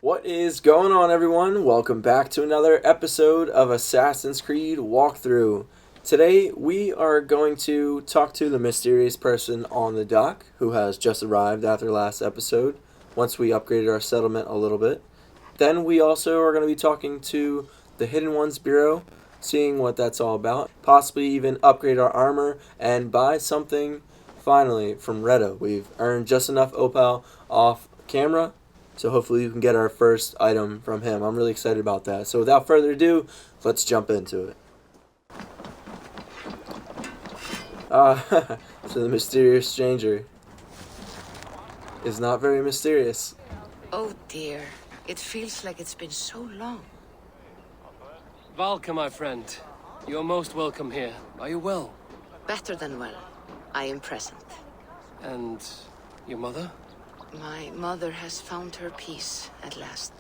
What is going on, everyone? Welcome back to another episode of Assassin's Creed Walkthrough. Today we are going to talk to the mysterious person on the dock who has just arrived after last episode, once we upgraded our settlement a little bit. Then we also are going to be talking to the Hidden Ones Bureau, seeing what that's all about, possibly even upgrade our armor and buy something finally from Redo. We've earned just enough opal off camera, so hopefully you can get our first item from him. I'm really excited about that. So without further ado, let's jump into it. So the mysterious stranger is not very mysterious. Oh dear, it feels like it's been so long. Valka, my friend. You're most welcome here. Are you well? Better than well. I am present. And your mother? My mother has found her peace at last.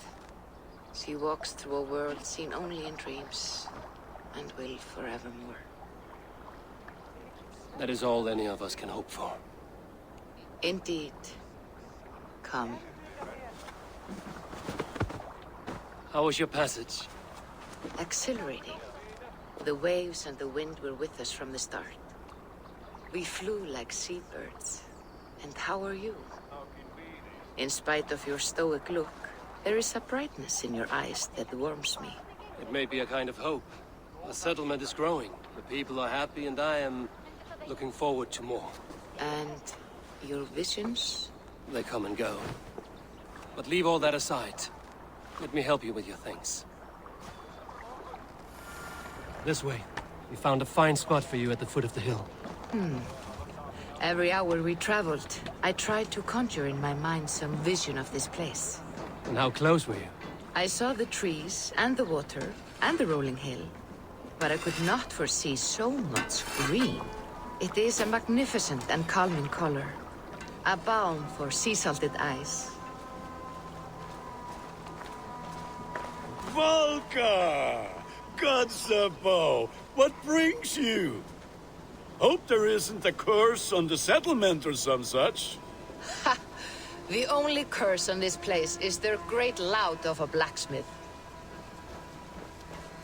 She walks through a world seen only in dreams, and will forevermore. That is all any of us can hope for. Indeed. Come. How was your passage? Exhilarating. The waves and the wind were with us from the start. We flew like seabirds. And how are you? In spite of your stoic look, there is a brightness in your eyes that warms me. It may be a kind of hope. Our settlement is growing. The people are happy and I am looking forward to more. And your visions? They come and go. But leave all that aside. Let me help you with your things. This way. We found a fine spot for you at the foot of the hill. Every hour we traveled, I tried to conjure in my mind some vision of this place. And how close were you? I saw the trees and the water and the rolling hill, but I could not foresee so much green. It is a magnificent and calming color, a balm for sea-salted eyes. Valka! Godsabo! What brings you? Hope there isn't a curse on the settlement or some such. Ha! The only curse on this place is their great lout of a blacksmith.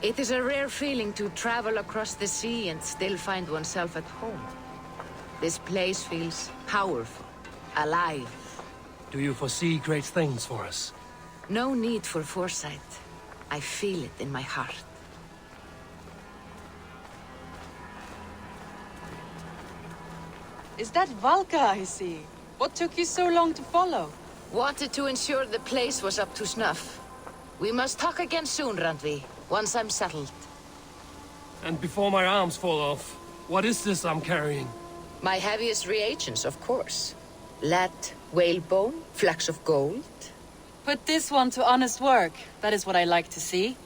It is a rare feeling to travel across the sea and still find oneself at home. This place feels powerful, alive. Do you foresee great things for us? No need for foresight. I feel it in my heart. Is that Valka I see? What took you so long to follow? Wanted to ensure the place was up to snuff. We must talk again soon, Randvi, once I'm settled. And before my arms fall off, what is this I'm carrying? My heaviest reagents, of course. Lead, whalebone, flecks of gold. Put this one to honest work. That is what I like to see.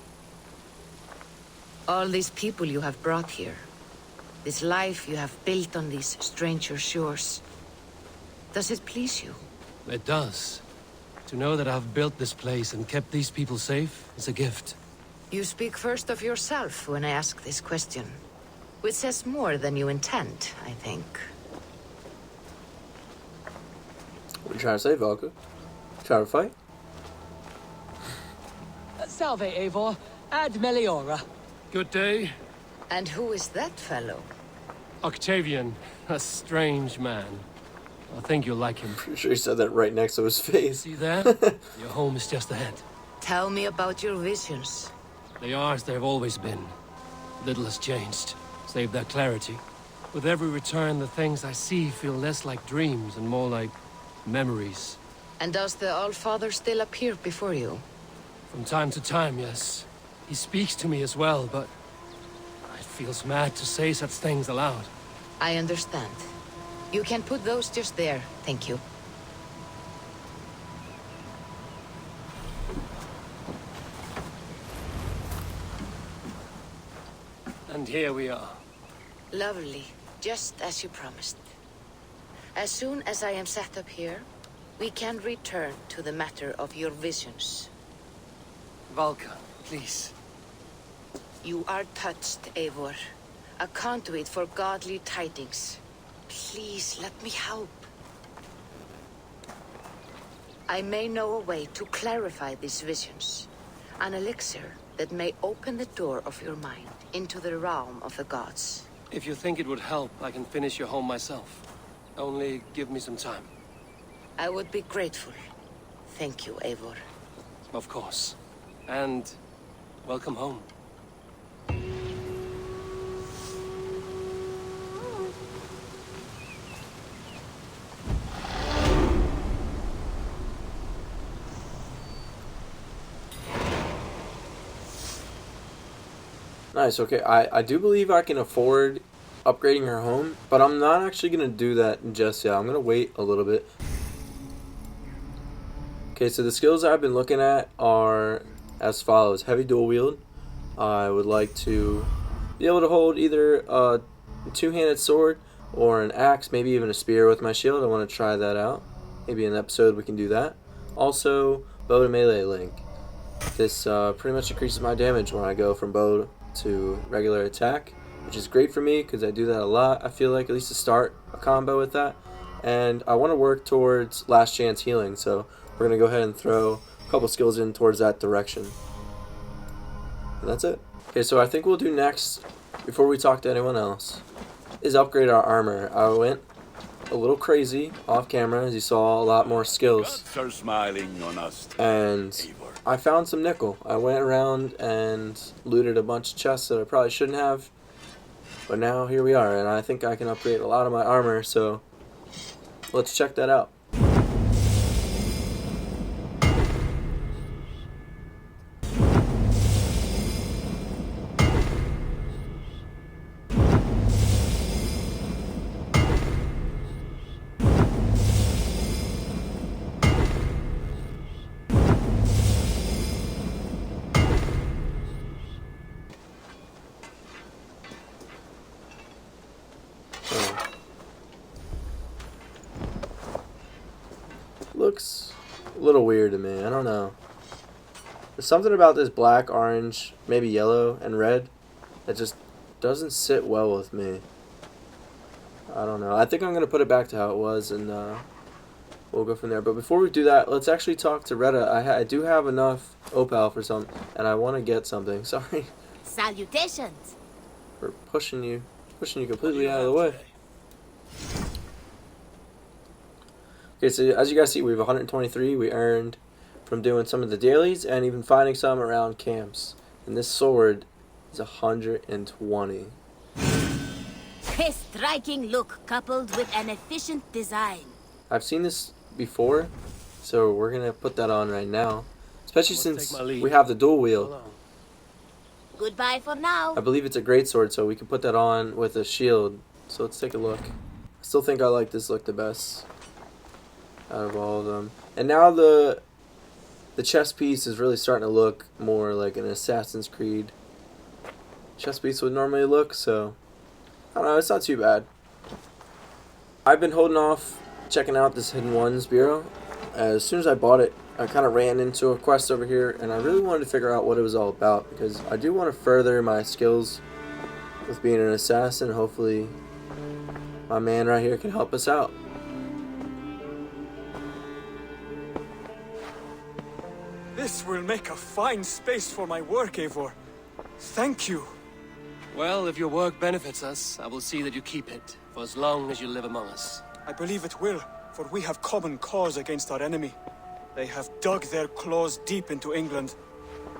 All these people you have brought here. This life you have built on these stranger shores. Does it please you? It does. To know that I've built this place and kept these people safe is a gift. You speak first of yourself when I ask this question. Which says more than you intend, I think. What are you trying to say, Valka? Trying to fight? Salve, Eivor. Ad Meliora. Good day. And who is that fellow? Octavian, a strange man. I think you'll like him. Pretty sure he said that right next to his face. See there? Your home is just ahead. Tell me about your visions. They are as they've always been. Little has changed, save their clarity. With every return, the things I see feel less like dreams and more like memories. And does the Allfather still appear before you? From time to time, yes. He speaks to me as well, but it feels mad to say such things aloud. I understand. You can put those just there, thank you. And here we are. Lovely, just as you promised. As soon as I am set up here, we can return to the matter of your visions. Valka, please. You are touched, Eivor. A conduit for godly tidings. Please, let me help. I may know a way to clarify these visions. An elixir that may open the door of your mind into the realm of the gods. If you think it would help, I can finish your home myself. Only give me some time. I would be grateful. Thank you, Eivor. Of course. And welcome home. Nice, okay. I do believe I can afford upgrading her home, but I'm not actually going to do that just yet. I'm going to wait a little bit. Okay, so the skills I've been looking at are as follows. Heavy dual wield. I would like to be able to hold either a two-handed sword or an axe, maybe even a spear with my shield. I want to try that out. Maybe in an episode we can do that. Also, bow to melee link. This pretty much increases my damage when I go from bow to regular attack, which is great for me because I do that a lot. I feel like, at least to start a combo with that. And I want to work towards last chance healing, so we're going to go ahead and throw a couple skills in towards that direction. And that's it. Okay, so I think we'll do next, before we talk to anyone else, is upgrade our armor. I went a little crazy off camera, as you saw a lot more skills. Gods are smiling on us. And I found some nickel. I went around and looted a bunch of chests that I probably shouldn't have. But now here we are, and I think I can upgrade a lot of my armor, so let's check that out. Looks a little weird to me. I don't know. There's something about this black, orange, maybe yellow, and red that just doesn't sit well with me. I don't know. I think I'm going to put it back to how it was, and we'll go from there. But before we do that, let's actually talk to Retta. I do have enough opal for some, and I want to get something. Sorry Salutations. for pushing you completely out of the way. Okay, so as you guys see, we have 123 we earned from doing some of the dailies and even finding some around camps. And this sword is 120. A striking look coupled with an efficient design. I've seen this before, so we're going to put that on right now. Especially since we have the dual wield. Goodbye for now. I believe it's a great sword, so we can put that on with a shield. So let's take a look. I still think I like this look the best out of all of them. And now the chest piece is really starting to look more like an Assassin's Creed chest piece would normally look, so I don't know, it's not too bad. I've been holding off checking out this Hidden Ones Bureau. As soon as I bought it, I kind of ran into a quest over here, and I really wanted to figure out what it was all about, because I do want to further my skills with being an assassin. Hopefully my man right here can help us out. This will make a fine space for my work, Eivor. Thank you. Well, if your work benefits us, I will see that you keep it, for as long as you live among us. I believe it will, for we have common cause against our enemy. They have dug their claws deep into England.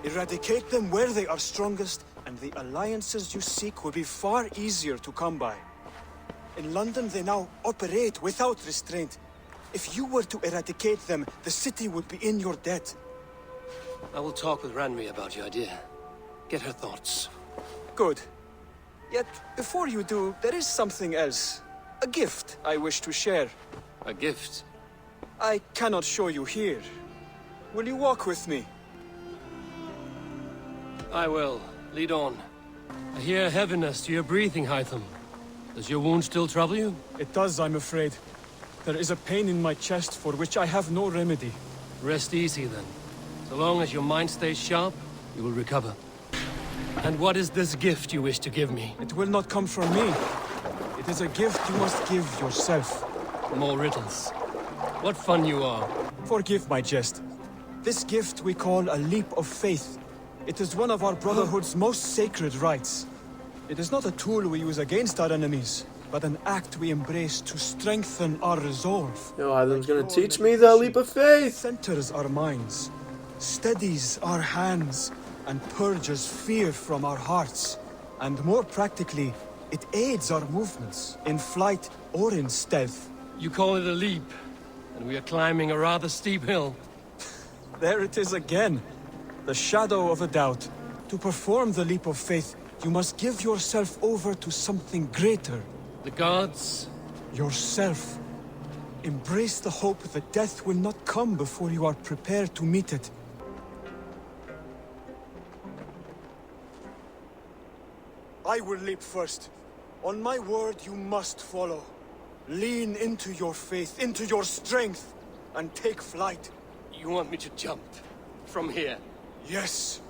Eradicate them where they are strongest, and the alliances you seek will be far easier to come by. In London, they now operate without restraint. If you were to eradicate them, the city would be in your debt. I will talk with Ragnar about your idea. Get her thoughts. Good. Yet, before you do, there is something else. A gift I wish to share. A gift? I cannot show you here. Will you walk with me? I will. Lead on. I hear heaviness to your breathing, Hytham. Does your wound still trouble you? It does, I'm afraid. There is a pain in my chest for which I have no remedy. Rest easy, then. So long as your mind stays sharp, you will recover. And what is this gift you wish to give me? It will not come from me. It is a gift you must give yourself. More riddles. What fun you are. Forgive my jest. This gift we call a leap of faith. It is one of our Brotherhood's most sacred rites. It is not a tool we use against our enemies, but an act we embrace to strengthen our resolve. Yo, Hytham's gonna teach me the leap of It faith! centers our minds, steadies our hands, and purges fear from our hearts. And more practically, it aids our movements, in flight or in stealth. You call it a leap, and we are climbing a rather steep hill. There it is again. The shadow of a doubt. To perform the leap of faith, you must give yourself over to something greater. The gods? Yourself. Embrace the hope that death will not come before you are prepared to meet it. I will leap first. On my word, you must follow. Lean into your faith, into your strength, and take flight. You want me to jump? From here? Yes.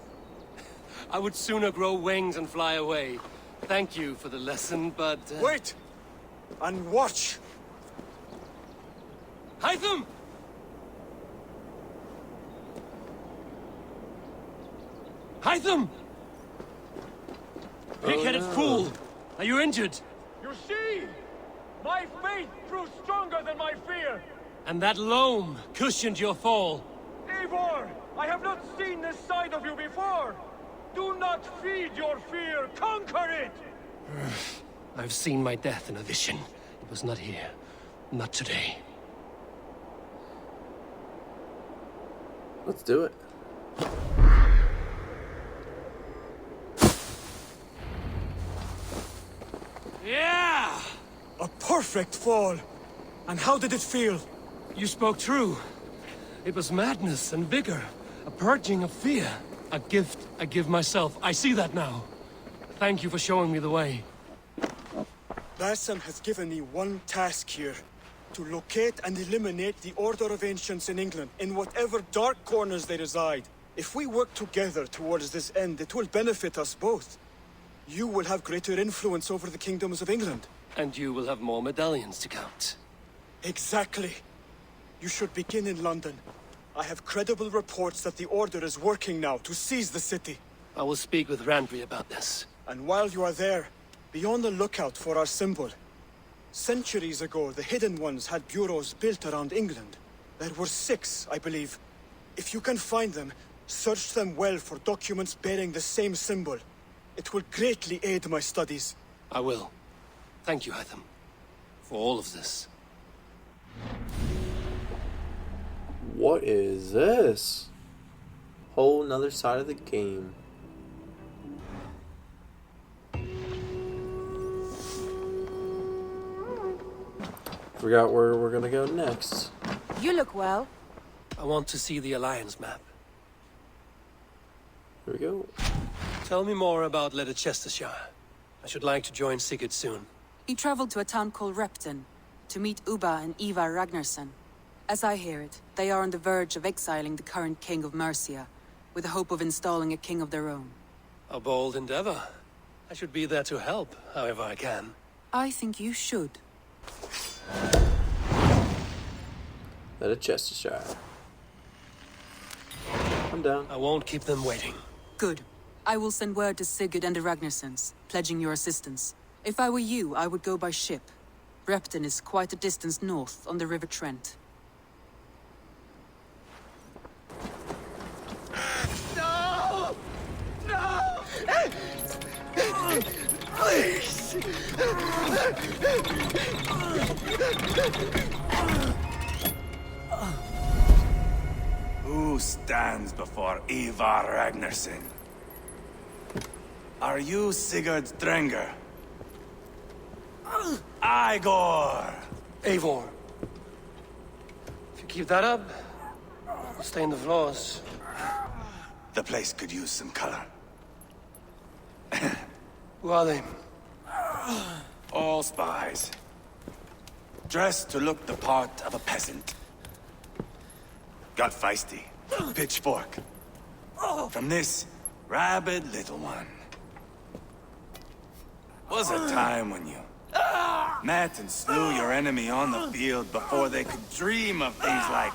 I would sooner grow wings and fly away. Thank you for the lesson, but... Wait! And watch! Hytham! Hytham! Pig-headed fool! Are you injured? You see? My faith proved stronger than my fear! And that loam cushioned your fall. Eivor! I have not seen this side of you before! Do not feed your fear, conquer it! I've seen my death in a vision. It was not here. Not today. Let's do it. Yeah! A perfect fall! And how did it feel? You spoke true. It was madness and vigor. A purging of fear. A gift I give myself. I see that now. Thank you for showing me the way. Bassam has given me one task here. To locate and eliminate the Order of Ancients in England, in whatever dark corners they reside. If we work together towards this end, it will benefit us both. You will have greater influence over the kingdoms of England. And you will have more medallions to count. Exactly. You should begin in London. I have credible reports that the Order is working now to seize the city. I will speak with Randry about this. And while you are there, be on the lookout for our symbol. Centuries ago, the Hidden Ones had bureaus built around England. There were 6, I believe. If you can find them, search them well for documents bearing the same symbol. It will greatly aid my studies. I will. Thank you, Hytham, for all of this. What is this? Whole nother side of the game. Forgot where we're gonna go next. You look well. I want to see the Alliance map. Here we go. Tell me more about Leicestershire. I should like to join Sigurd soon. He traveled to a town called Repton to meet Ubba and Ivarr Ragnarsson. As I hear it, they are on the verge of exiling the current king of Mercia, with the hope of installing a king of their own. A bold endeavor. I should be there to help, however I can. I think you should. Leicestershire. I'm down. I won't keep them waiting. Good. I will send word to Sigurd and the Ragnarssons, pledging your assistance. If I were you, I would go by ship. Repton is quite a distance north on the River Trent. No! No! Please! Who stands before Ivarr Ragnarsson? Are you Sigurd Drenger? Igor! Eivor. If you keep that up, you'll stain the floors. The place could use some color. Who are they? All spies. Dressed to look the part of a peasant. Got feisty. Pitchfork. From this rabid little one. Was a time when you met and slew your enemy on the field before they could dream of things like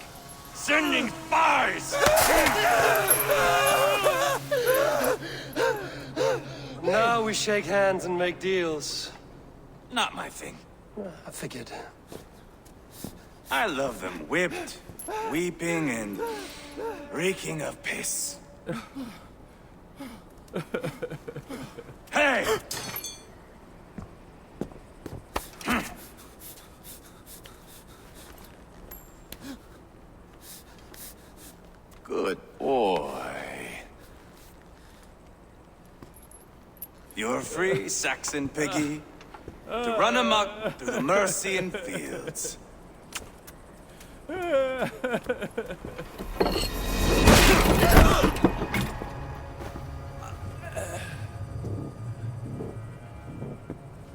Sending spies! Now we shake hands and make deals. Not my thing. I figured. I love them whipped, weeping, and reeking of piss. Hey! Good boy. You're free, Saxon piggy, to run amok through the Mercian fields.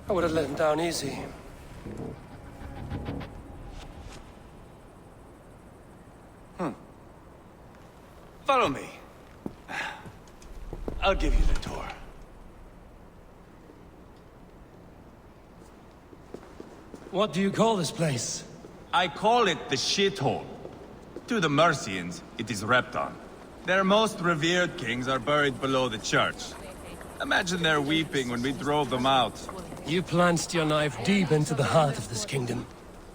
I would have let him down easy. Follow me. I'll give you the tour. What do you call this place? I call it the shithole. To the Mercians, it is Repton. Their most revered kings are buried below the church. Imagine their weeping when we drove them out. You plunged your knife deep into the heart of this kingdom.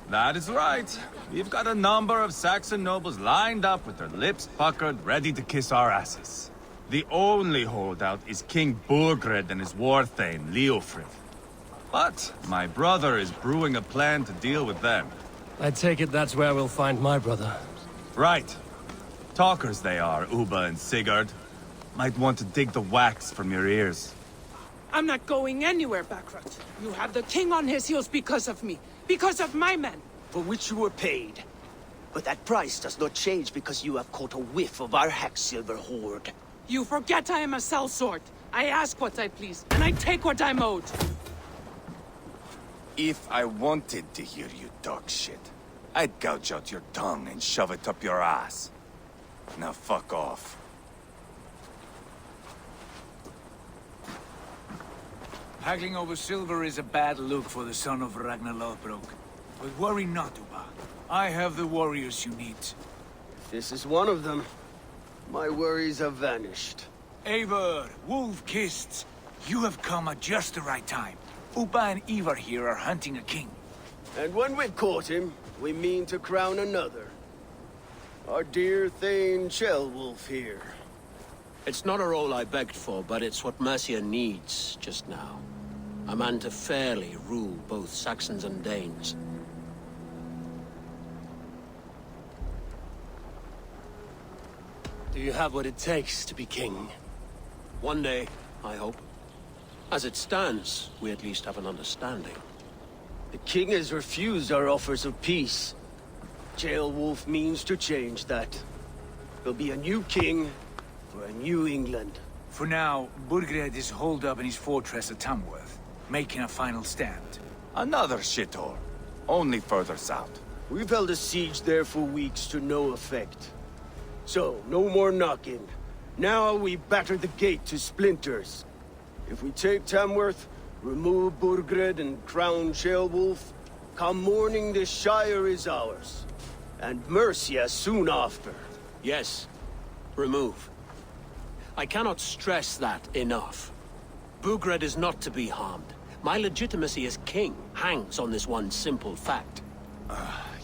That is right. We've got a number of Saxon nobles lined up with their lips puckered, ready to kiss our asses. The only holdout is King Burgred and his war thane, Leofrith. But my brother is brewing a plan to deal with them. I take it that's where we'll find my brother. Right. Talkers they are, Uba and Sigurd. Might want to dig the wax from your ears. I'm not going anywhere, Backrot. You have the king on his heels because of me. Because of my men. For which you were paid. But that price does not change because you have caught a whiff of our Hacksilver hoard. You forget I am a sellsword. I ask what I please, and I take what I'm owed. If I wanted to hear you talk shit, I'd gouge out your tongue and shove it up your ass. Now fuck off. Haggling over silver is a bad look for the son of Ragnar Lothbrok. But worry not, Uba. I have the warriors you need. This is one of them. My worries have vanished. Eivor, wolf-kissed, you have come at just the right time. Uba and Ivarr here are hunting a king. And when we've caught him, we mean to crown another. Our dear Thane Ceolwulf here. It's not a role I begged for, but it's what Mercia needs just now. A man to fairly rule both Saxons and Danes. Do you have what it takes to be king? One day, I hope. As it stands, we at least have an understanding. The king has refused our offers of peace. Ceolwulf means to change that. There'll be a new king for a new England. For now, Burgred is holed up in his fortress at Tamworth, making a final stand. Another shithole. Only further south. We've held a siege there for weeks to no effect. So, no more knocking. Now we batter the gate to splinters. If we take Tamworth, remove Burgred and crown Ceolwulf, come morning the Shire is ours. And Mercia soon after. Yes, remove. I cannot stress that enough. Burgred is not to be harmed. My legitimacy as king hangs on this one simple fact.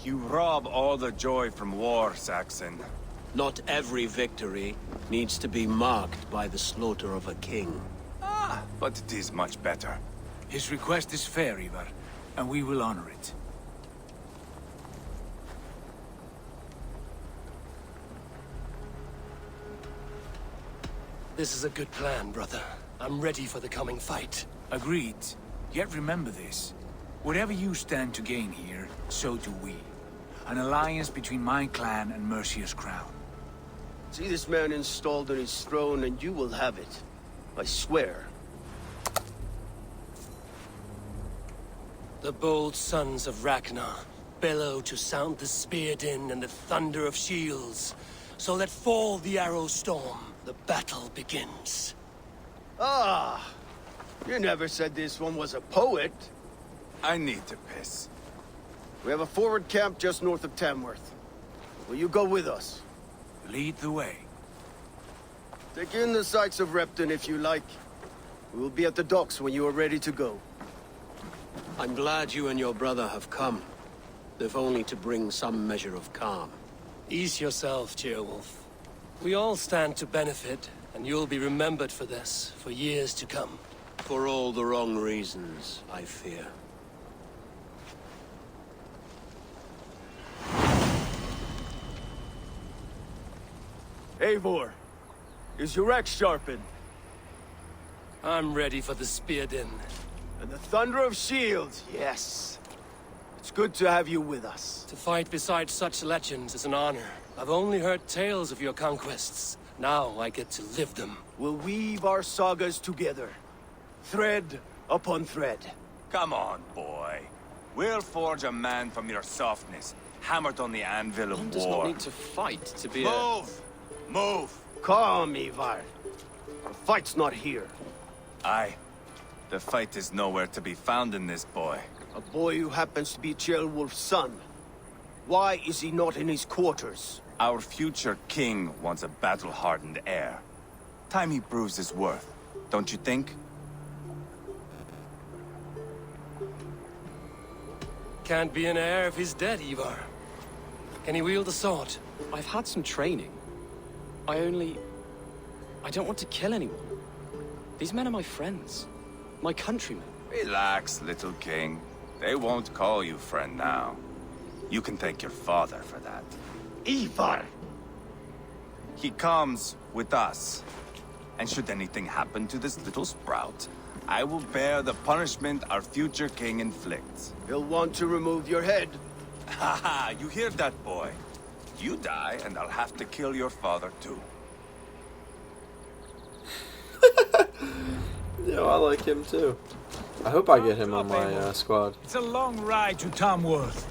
You rob all the joy from war, Saxon. Not every victory needs to be marked by the slaughter of a king. But it is much better. His request is fair, Ivarr, and we will honor it. This is a good plan, brother. I'm ready for the coming fight. Agreed. Yet remember this. Whatever you stand to gain here, so do we. An alliance between my clan and Mercia's crown. See this man installed on his throne and you will have it. I swear. The bold sons of Ragnar bellow to sound the spear din and the thunder of shields. So let fall the arrow storm. The battle begins. Ah! You never said this one was a poet. I need to piss. We have a forward camp just north of Tamworth. will you go with us? Lead the way. Take in the sights of Repton if you like. We will be at the docks when you are ready to go. I'm glad you and your brother have come, if only to bring some measure of calm. Ease yourself, Ceolwulf. We all stand to benefit, and you'll be remembered for this, for years to come. For all the wrong reasons, I fear. Eivor, is your axe sharpened? I'm ready for the spear din. And the thunder of shields, yes. It's good to have you with us. To fight beside such legends is an honor. I've only heard tales of your conquests. Now I get to live them. We'll weave our sagas together. Thread upon thread. Come on, boy. We'll forge a man from your softness, hammered on the anvil of war. One does not need to fight to be Move! Move! Calm, Ivarr. The fight's not here. Aye. The fight is nowhere to be found in this boy. A boy who happens to be Ceolwulf's son. Why is he not in his quarters? Our future king wants a battle-hardened heir. Time he proves his worth, don't you think? Can't be an heir if he's dead, Ivarr. Can he wield a sword? I've had some training. I don't want to kill anyone. These men are my friends. My countrymen. Relax, little king. They won't call you friend now. You can thank your father for that. Ivarr! He comes with us. And should anything happen to this little sprout, I will bear the punishment our future king inflicts. He'll want to remove your head. Haha, you hear that, boy? You die, and I'll have to kill your father, too. Yo, I like him too. I hope I get him on my squad. It's a long ride to Tamworth.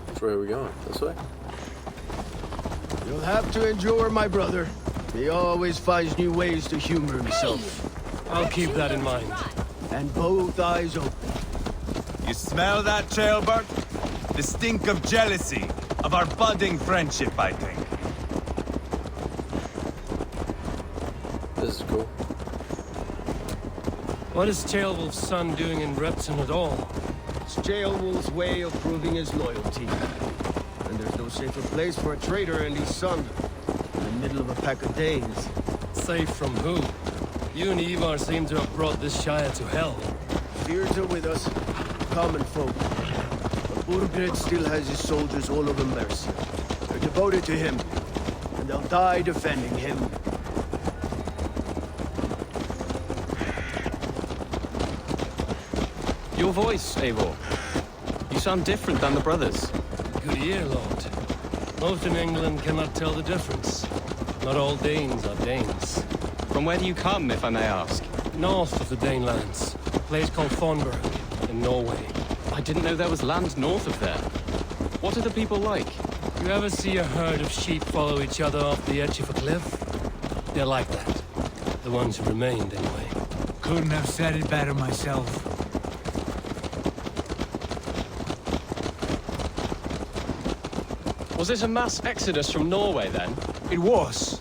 Which way are we going? This way? You'll have to endure my brother. He always finds new ways to humor himself. I'll keep that in mind. And both eyes open. You smell that, Ceolbert? The stink of jealousy, of our budding friendship, I think. This is cool. What is Ceolwulf's son doing in Repton at all? It's Ceolwulf's way of proving his loyalty. And there's no safer place for a traitor and his son. In the middle of a pack of Danes. Safe from who? You and Ivarr seem to have brought this Shire to hell. Fears are with us, common folk. But Burgred still has his soldiers all over Mercia. They're devoted to him, and they'll die defending him. Your voice, Eivor. You sound different than the brothers. Good ear, Lord. Most in England cannot tell the difference. Not all Danes are Danes. From where do you come, if I may ask? North of the Danelands. A place called Thornburg, in Norway. I didn't know there was land north of there. What are the people like? You ever see a herd of sheep follow each other off the edge of a cliff? They're like that. The ones who remained, anyway. Couldn't have said it better myself. Was it a mass exodus from Norway, then? It was.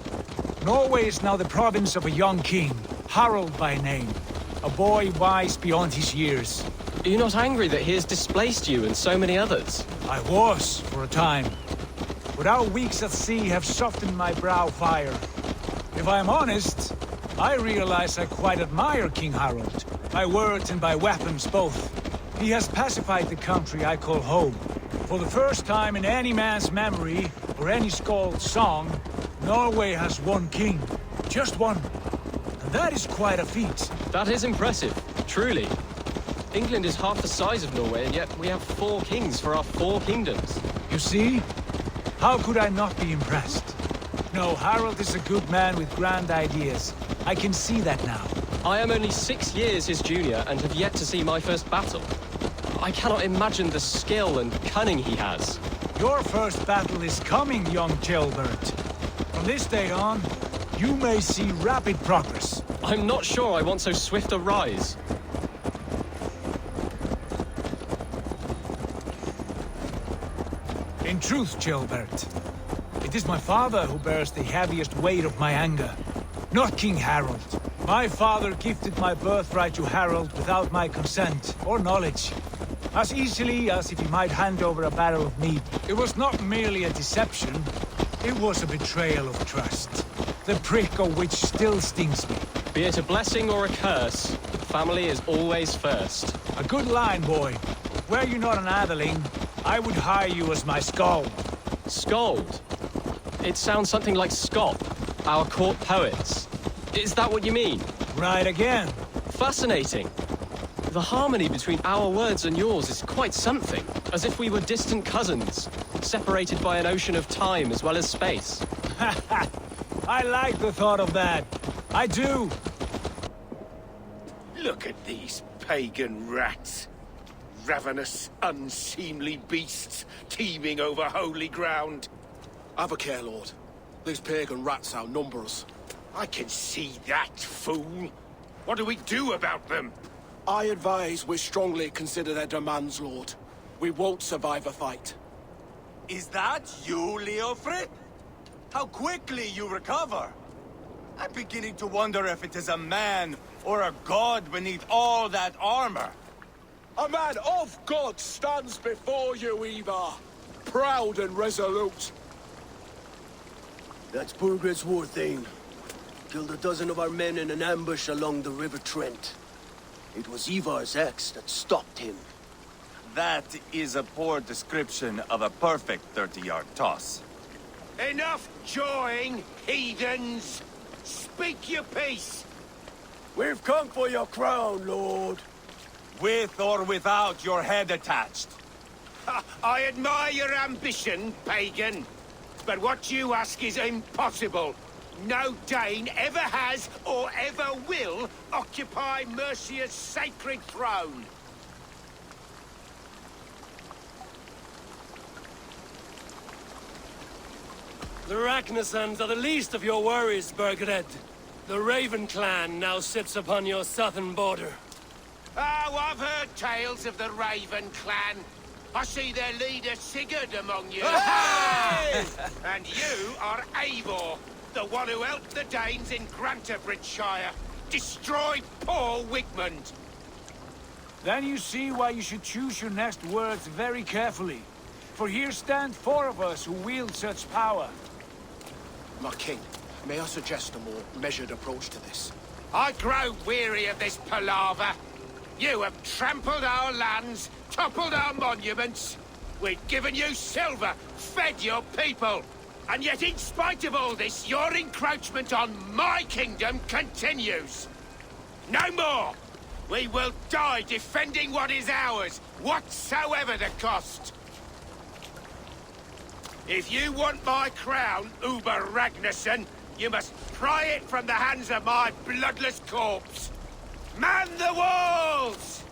Norway is now the province of a young king, Harald by name. A boy wise beyond his years. Are you not angry that he has displaced you and so many others? I was, for a time. But our weeks at sea have softened my brow fire. If I am honest, I realize I quite admire King Harald. By words and by weapons both. He has pacified the country I call home. For the first time in any man's memory, or any skald's song, Norway has one king. Just one. And that is quite a feat. That is impressive, truly. England is half the size of Norway, and yet we have 4 kings for our 4 kingdoms. You see? How could I not be impressed? No, Harald is a good man with grand ideas. I can see that now. I am only 6 years his junior and have yet to see my first battle. I cannot imagine the skill and cunning he has. Your first battle is coming, young Ceolbert. From this day on, you may see rapid progress. I'm not sure I want so swift a rise. In truth, Gilbert, it is my father who bears the heaviest weight of my anger, not King Harold. My father gifted my birthright to Harold without my consent or knowledge, as easily as if he might hand over a barrel of meat. It was not merely a deception, it was a betrayal of trust, the prick of which still stings me. Be it a blessing or a curse, family is always first. A good line, boy. Were you not an atheling, I would hire you as my skald. Skald? It sounds something like Scott, our court poets. Is that what you mean? Right again. Fascinating. The harmony between our words and yours is quite something. As if we were distant cousins, separated by an ocean of time as well as space. I like the thought of that. I do. Look at these pagan rats. Ravenous, unseemly beasts teeming over holy ground. Have a care, Lord. These pagan rats outnumber us. I can see that, fool. What do we do about them? I advise we strongly consider their demands, Lord. We won't survive a fight. Is that you, Leofrid? How quickly you recover! I'm beginning to wonder if it is a man or a god beneath all that armor. A man of God stands before you, Ivarr. Proud and resolute. That's Burgred's war thane. Killed a dozen of our men in an ambush along the River Trent. It was Ivar's axe that stopped him. That is a poor description of a perfect 30-yard toss. Enough jawing, heathens! Speak your peace! We've come for your crown, Lord. With or without your head attached. I admire your ambition, pagan. But what you ask is impossible. No Dane ever has or ever will occupy Mercia's sacred throne. The Ragnarsons are the least of your worries, Burgred. The Raven clan now sits upon your southern border. Oh, I've heard tales of the Raven clan. I see their leader Sigurd among you. Hey! And you are Eivor, the one who helped the Danes in Grantabridgeshire. Destroyed poor Wigmund. Then you see why you should choose your next words very carefully. For here stand four of us who wield such power. My king, may I suggest a more measured approach to this? I grow weary of this palaver. You have trampled our lands, toppled our monuments. We've given you silver, fed your people. And yet in spite of all this, your encroachment on my kingdom continues. No more! We will die defending what is ours, whatsoever the cost. If you want my crown, Uber Ragnarsson, you must pry it from the hands of my bloodless corpse. Man the walls!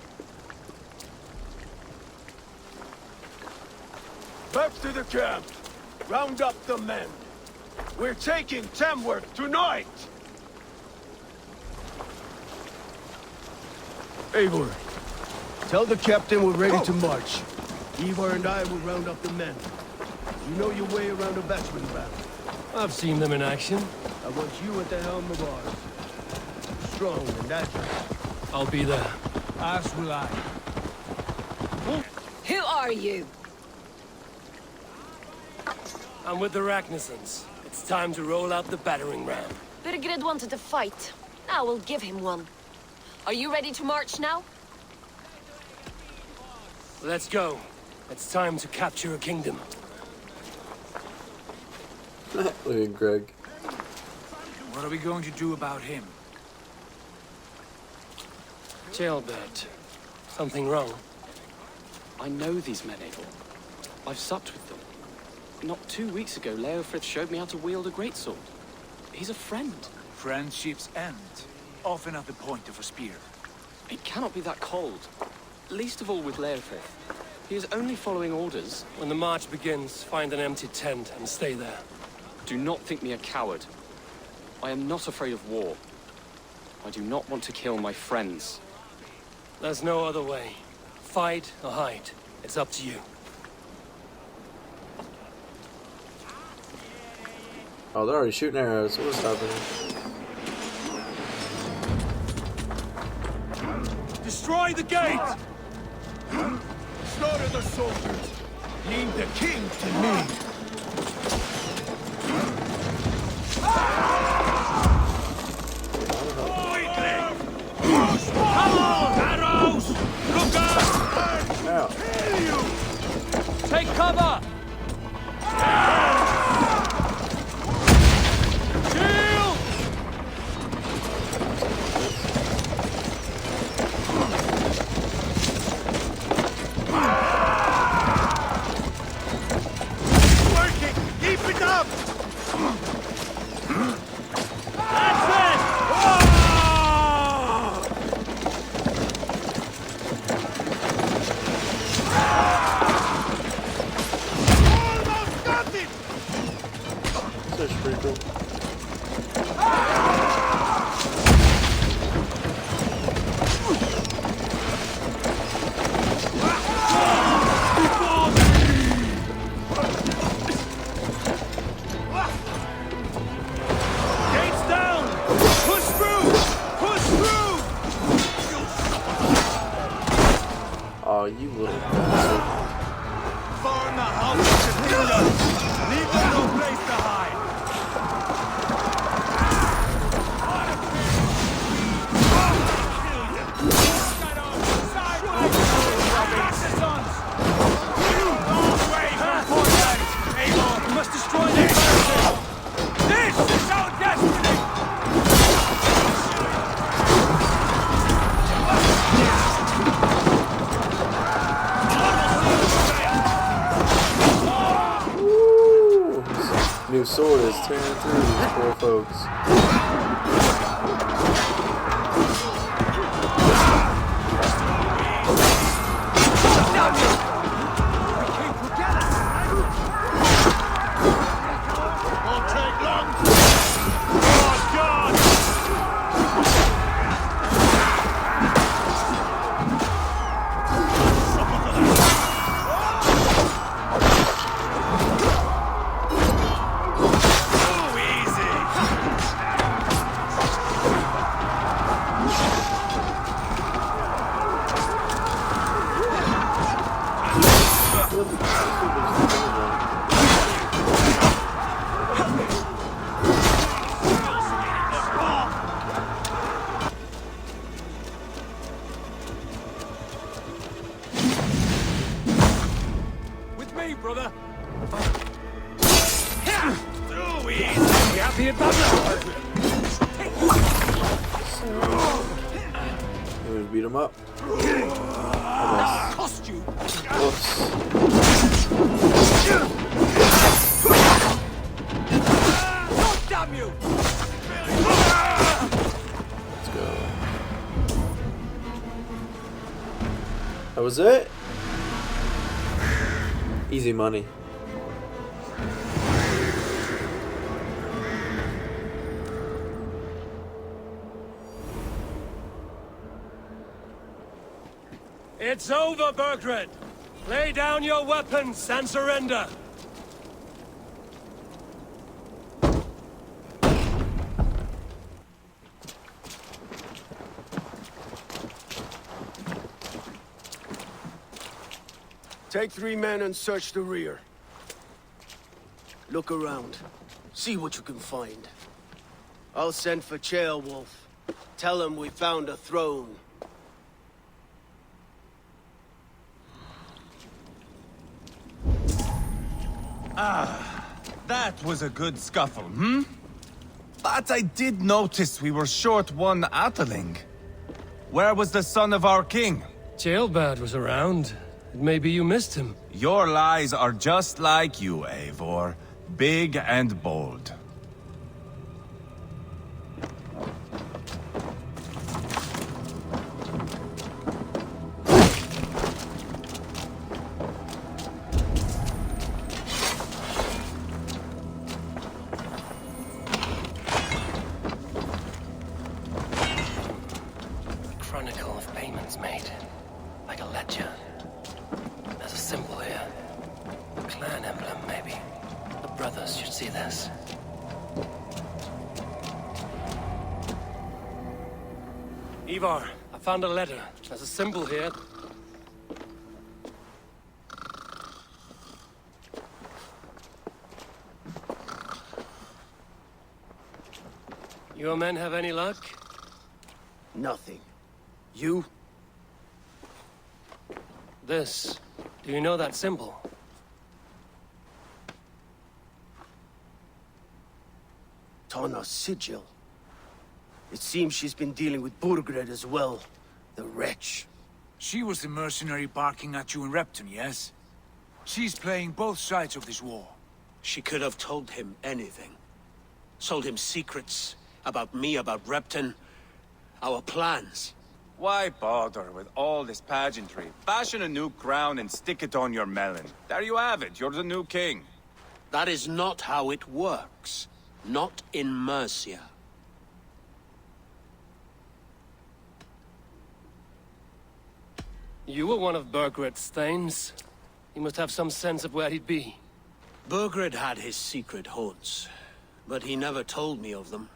Back to the camp. Round up the men. We're taking Tamworth tonight! Eivor, tell the captain we're ready to march. Ivarr and I will round up the men. You know your way around a batsman battle. I've seen them in action. I want you at the helm of ours. Strong and agile. I'll be there. As will I. Who are you? I'm with the Ragnarsons. It's time to roll out the battering ram. Burgred wanted a fight. Now we'll give him one. Are you ready to march now? Let's go. It's time to capture a kingdom. Look at Greg. What are we going to do about him? Jailbird. Something wrong? I know these men, Eivor. I've supped with them. Not 2 weeks ago, Leofrid showed me how to wield a greatsword. He's a friend. Friendships end, often at the point of a spear. It cannot be that cold. Least of all with Leofrid. He is only following orders. When the march begins, find an empty tent and stay there. Do not think me a coward. I am not afraid of war. I do not want to kill my friends. There's no other way. Fight or hide. It's up to you. Oh, they're already shooting arrows. What's happening? Destroy the gate! Slaughter the soldiers! Leave the king to me! Arrows! Look out! Take cover! Oh, you little bastard. Burn the house of civilians! Leave them no place to hide! Eivor, we must destroy their barricade! This is our destiny! New sword is tearing through these poor folks. With me, brother! Too easy! We happy about that? We beat him up. Cost you! Whoops. God damn you! Let's go. That was it? Easy money. It's over, Burgred! Lay down your weapons and surrender! Take 3 men and search the rear. Look around. See what you can find. I'll send for Ceolwulf. Tell him we found a throne. That was a good scuffle, hmm? But I did notice we were short one Atheling. Where was the son of our king? Ceolbad was around. Maybe you missed him. Your lies are just like you, Eivor. Big and bold. Chronicle of payments made. Like a ledger. There's a symbol here. A clan emblem, maybe. The brothers should see this. Ivarr, I found a letter. There's a symbol here. Your men have any luck? Nothing. You? This. Do you know that symbol? Tana's sigil. It seems she's been dealing with Burgred as well. The wretch. She was the mercenary barking at you in Repton, yes? She's playing both sides of this war. She could have told him anything. Sold him secrets about me, about Repton, our plans. Why bother with all this pageantry? Fashion a new crown and stick it on your melon. There you have it, you're the new king. That is not how it works. Not in Mercia. You were one of Burgred's thanes. He must have some sense of where he'd be. Burgred had his secret haunts, but he never told me of them.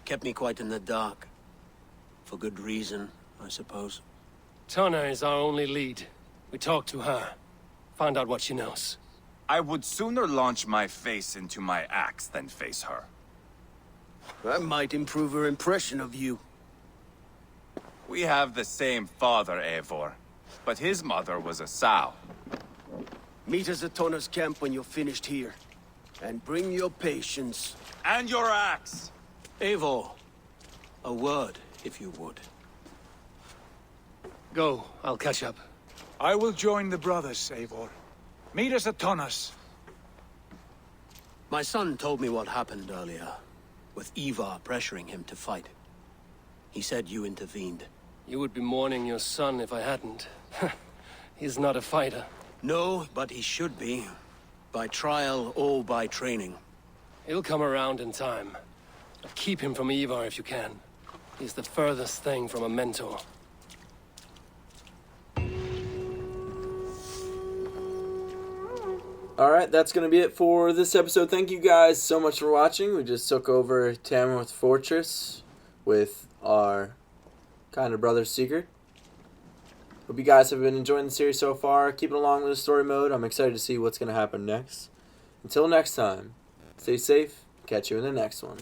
Kept me quite in the dark. For good reason, I suppose. Tana is our only lead. We talked to her. Find out what she knows. I would sooner launch my face into my axe than face her. That might improve her impression of you. We have the same father, Eivor, but his mother was a sow. Meet us at Tana's camp when you're finished here. And bring your patience. And your axe! Eivor, a word, if you would. Go, I'll catch up. I will join the brothers, Eivor. Meet us at Tana's. My son told me what happened earlier, with Ivarr pressuring him to fight. He said you intervened. You would be mourning your son if I hadn't. He's not a fighter. No, but he should be. By trial or by training. He'll come around in time. But keep him from Ivarr if you can. He's the furthest thing from a mentor. Alright, that's going to be it for this episode. Thank you guys so much for watching. We just took over Tamworth Fortress with our kind of brother's secret. Hope you guys have been enjoying the series so far. Keep it along with the story mode. I'm excited to see what's going to happen next. Until next time, stay safe. Catch you in the next one.